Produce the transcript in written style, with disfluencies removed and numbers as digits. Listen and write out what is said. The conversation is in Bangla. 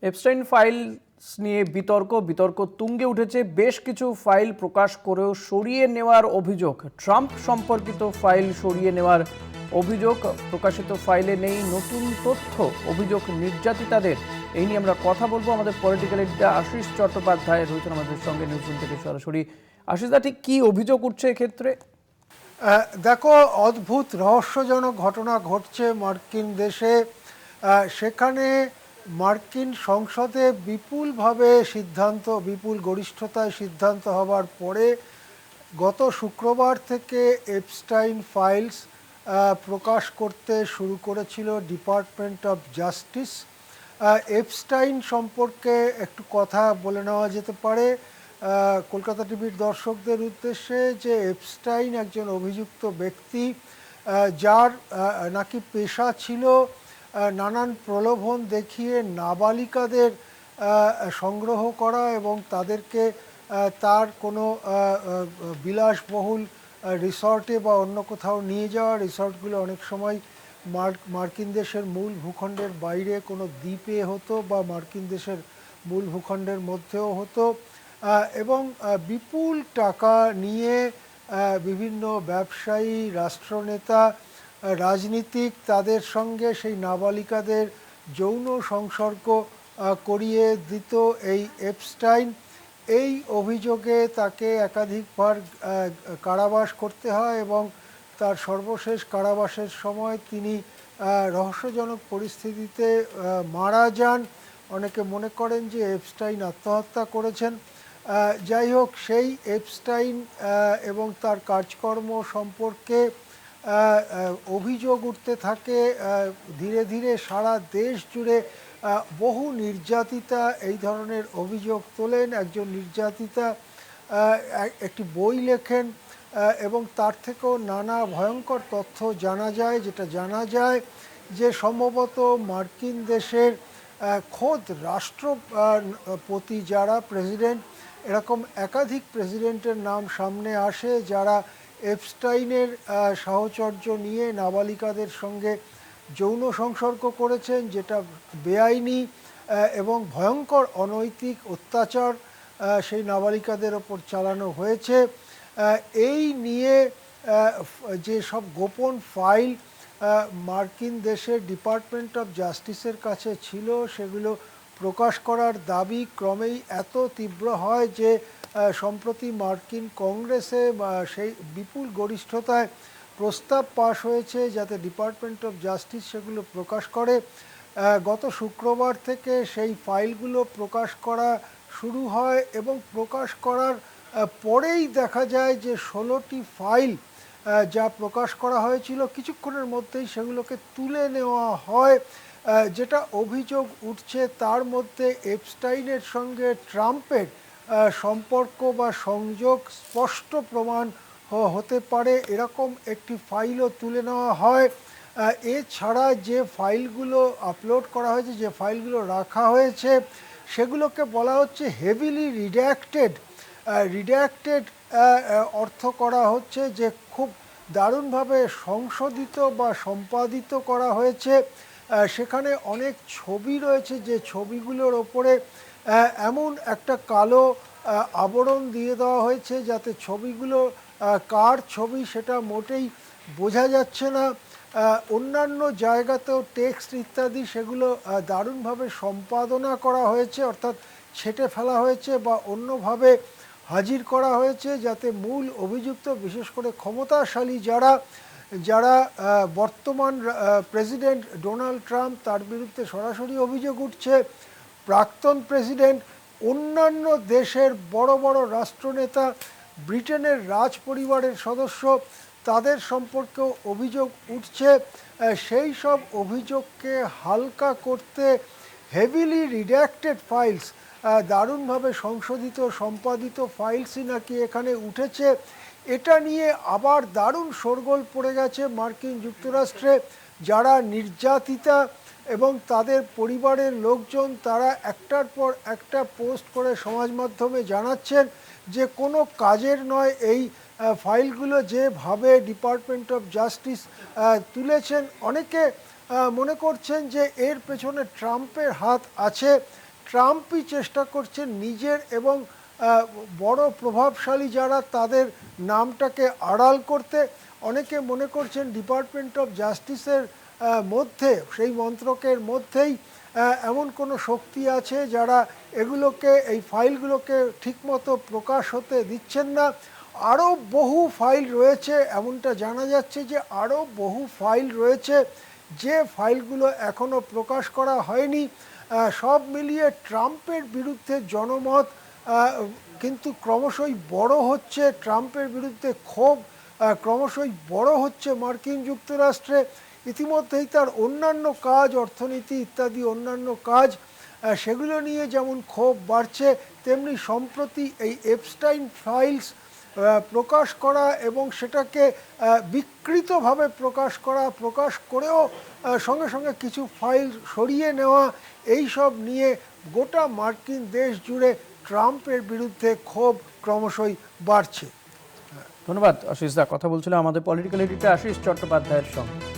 এপস্টাইন ফাইলস নিয়ে বিতর্ক তুঙ্গে উঠেছে। বেশ কিছু ফাইল প্রকাশ করেও সরিয়ে নেওয়ার অভিযোগ। ট্রাম্প সম্পর্কিত ফাইল সরিয়ে নেওয়ার অভিযোগ। প্রকাশিত ফাইলে নেই নতুন তথ্য, অভিযোগ নির্যাতিতাদের। এই নিয়ে আমরা কথা বলবো। আমাদের পলিটিক্যাল এডিটর আশিস চট্টোপাধ্যায় রয়েছেন আমাদের সঙ্গে নিউজরুম থেকে সরাসরি। আশিসদা, ঠিক কি অভিযোগ উঠছে এক্ষেত্রে? দেখো, অদ্ভুত রহস্যজনক ঘটনা ঘটছে মার্কিন দেশে। সেখানে মার্কিন সংসদে বিপুলভাবে বিপুল গরিষ্ঠতায় সিদ্ধান্ত হবার পরে গত শুক্রবার থেকে এপস্টাইন ফাইলস প্রকাশ করতে শুরু করেছিল ডিপার্টমেন্ট অফ জাস্টিস। এপস্টাইন সম্পর্কে একটু কথা বলে নেওয়া যেতে পারে কলকাতা টিভির দর্শকদের উদ্দেশ্যে, যে এপস্টাইন একজন অভিযুক্ত ব্যক্তি যার নাকি পেশা ছিল নানান প্রলোভন দেখিয়ে নাবালিকাদের সংগ্রহ করা এবং তাদেরকে তার কোনো বিলাসবহুল রিসর্টে বা অন্য কোথাও নিয়ে যাওয়া। রিসর্টগুলো অনেক সময় মার্কিন দেশের মূল ভূখণ্ডের বাইরে কোনো দ্বীপে হতো বা মার্কিন দেশের মূল ভূখণ্ডের মধ্যেও হতো, এবং বিপুল টাকা নিয়ে বিভিন্ন ব্যবসায়ী, রাষ্ট্রনেতা, রাজনীতিক তাদের সঙ্গে সেই নাবালিকাদের যৌন সংসর্গ করিয়ে দিত এই এপস্টাইন। এই অভিযোগে তাকে একাধিকবার কারাবাস করতে হয় এবং তার সর্বশেষ কারাবাসের সময় তিনি রহস্যজনক পরিস্থিতিতে মারা যান। অনেকে মনে করেন যে এপস্টাইন আত্মহত্যা করেছেন। যাই হোক, সেই এপস্টাইন এবং তার কাজকর্ম সম্পর্কে অভিযোগ উঠতে থাকে। ধীরে ধীরে সারা দেশ জুড়ে বহু নির্যাতিতা এই ধরনের অভিযোগ তোলেন। একজন নির্যাতিতা একটি বই লেখেন এবং তার থেকেও নানা ভয়ঙ্কর তথ্য জানা যায়। যেটা জানা যায় যে সম্ভবত মার্কিন দেশের খোদ রাষ্ট্রপতি যারা প্রেসিডেন্ট, এরকম একাধিক প্রেসিডেন্টের নাম সামনে আসে যারা এপস্টাইনের সাহচর্য নিয়ে নাবালিকাদের সঙ্গে যৌন সংসর্গ করেছেন, যেটা বেআইনি এবং ভয়ঙ্কর অনৈতিক অত্যাচার সেই নাবালিকাদের ওপর চালানো হয়েছে। এই নিয়ে যে সব গোপন ফাইল মার্কিন দেশের ডিপার্টমেন্ট অফ জাস্টিসের কাছে ছিল, সেগুলো প্রকাশ করার দাবি ক্রমেই এত তীব্র হয় যে সম্প্রতি মার্কিন কংগ্রেসে সেই বিপুল গরিষ্ঠতায় প্রস্তাব পাশ হয়েছে যাতে ডিপার্টমেন্ট অফ জাস্টিস সেগুলো প্রকাশ করে। গত শুক্রবার থেকে সেই ফাইলগুলো প্রকাশ করা শুরু হয় এবং প্রকাশ করার পরেই দেখা যায় যে 16টি ফাইল যা প্রকাশ করা হয়েছিল কিছুক্ষণের মধ্যেই সেগুলোকে তুলে নেওয়া হয়। যেটা অভিযোগ উঠছে তার মধ্যে এপস্টাইনের সঙ্গে ট্রাম্পের সম্পর্ক বা সংযোগ স্পষ্ট প্রমাণ হতে পারে, এরকম একটি ফাইলও তুলে নেওয়া হয়। এছাড়া যে ফাইলগুলো আপলোড করা হয়েছে, যে ফাইলগুলো রাখা হয়েছে, সেগুলোকে বলা হচ্ছে হেভিলি রিডাক্টেড অর্থ করা হচ্ছে যে খুব দারুণভাবে সংশোধিত বা সম্পাদিত করা হয়েছে। সেখানে অনেক ছবি রয়েছে যে ছবিগুলোর ওপরে এমন একটা কালো আবরণ দিয়ে দেওয়া হয়েছে যাতে ছবিগুলো কার ছবি সেটা মোটেই বোঝা যাচ্ছে না। অন্যান্য জায়গাতেও টেক্সট ইত্যাদি সেগুলো দারুণভাবে সম্পাদনা করা হয়েছে, অর্থাৎ ছেঁটে ফেলা হয়েছে বা অন্যভাবে হাজির করা হয়েছে যাতে মূল অভিযুক্ত, বিশেষ করে ক্ষমতাশালী যারা বর্তমান প্রেসিডেন্ট ডোনাল্ড ট্রাম্প, তার বিরুদ্ধে সরাসরি অভিযোগ উঠছে, প্রাক্তন প্রেসিডেন্ট, অন্যান্য দেশের বড় বড় রাষ্ট্রনেতা, ব্রিটেনের রাজ পরিবারের সদস্য, তাদের সম্পর্কেও অভিযোগ উঠছে। সেই সব অভিযোগকে হালকা করতে হেভিলি রিডাক্টেড ফাইলস, দারুণভাবে সংশোধিত সম্পাদিত ফাইলসই নাকি এখানে উঠেছে। এটা নিয়ে আবার দারুণ শোরগোল পড়ে গেছে মার্কিন যুক্তরাষ্ট্রে। যারা নির্যাতিতা এবং তাদের পরিবারের লোকজন, তারা একটার পর একটা পোস্ট করে সমাজ মাধ্যমে জানাচ্ছেন যে কোনো কাজের নয় এই ফাইলগুলো যেভাবে ডিপার্টমেন্ট অফ জাস্টিস তুলেছেন। অনেকে মনে করছেন যে এর পেছনে ট্রাম্পের হাত আছে, ট্রাম্পই চেষ্টা করছেন নিজের এবং বড় প্রভাবশালী যারা তাদের নামটাকে আড়াল করতে। অনেকে মনে করছেন ডিপার্টমেন্ট অফ জাস্টিসের মধ্যে, সেই মন্ত্রকের মধ্যেই এমন কোনো শক্তি আছে যারা এগুলোকে, এই ফাইলগুলোকে ঠিকমতো প্রকাশ হতে দিচ্ছেন না। আরও বহু ফাইল রয়েছে, এমনটা জানা যাচ্ছে যে আরও বহু ফাইল রয়েছে যে ফাইলগুলো এখনও প্রকাশ করা হয়নি। সব মিলিয়ে ট্রাম্পের বিরুদ্ধে জনমত কিন্তু ক্রমশই বড় হচ্ছে, ট্রাম্পের বিরুদ্ধে ক্ষোভ ক্রমশই বড় হচ্ছে মার্কিন যুক্তরাষ্ট্রে। ইতিমধ্যেই তার অন্যান্য কাজ, অর্থনীতি ইত্যাদি অন্যান্য কাজ, সেগুলো নিয়ে যেমন ক্ষোভ বাড়ছে, তেমনি সম্প্রতি এই এপস্টাইন ফাইলস প্রকাশ করা এবং সেটাকে বিকৃতভাবে প্রকাশ করেও সঙ্গে সঙ্গে কিছু ফাইল সরিয়ে নেওয়া, এই সব নিয়ে গোটা মার্কিন দেশ জুড়ে ট্রাম্পের বিরুদ্ধে ক্ষোভ ক্রমশই বাড়ছে। ধন্যবাদ আশিস দা, কথা বলছিলাম আমাদের পলিটিক্যাল এডিটর আশিস চট্টোপাধ্যায়ের সঙ্গে।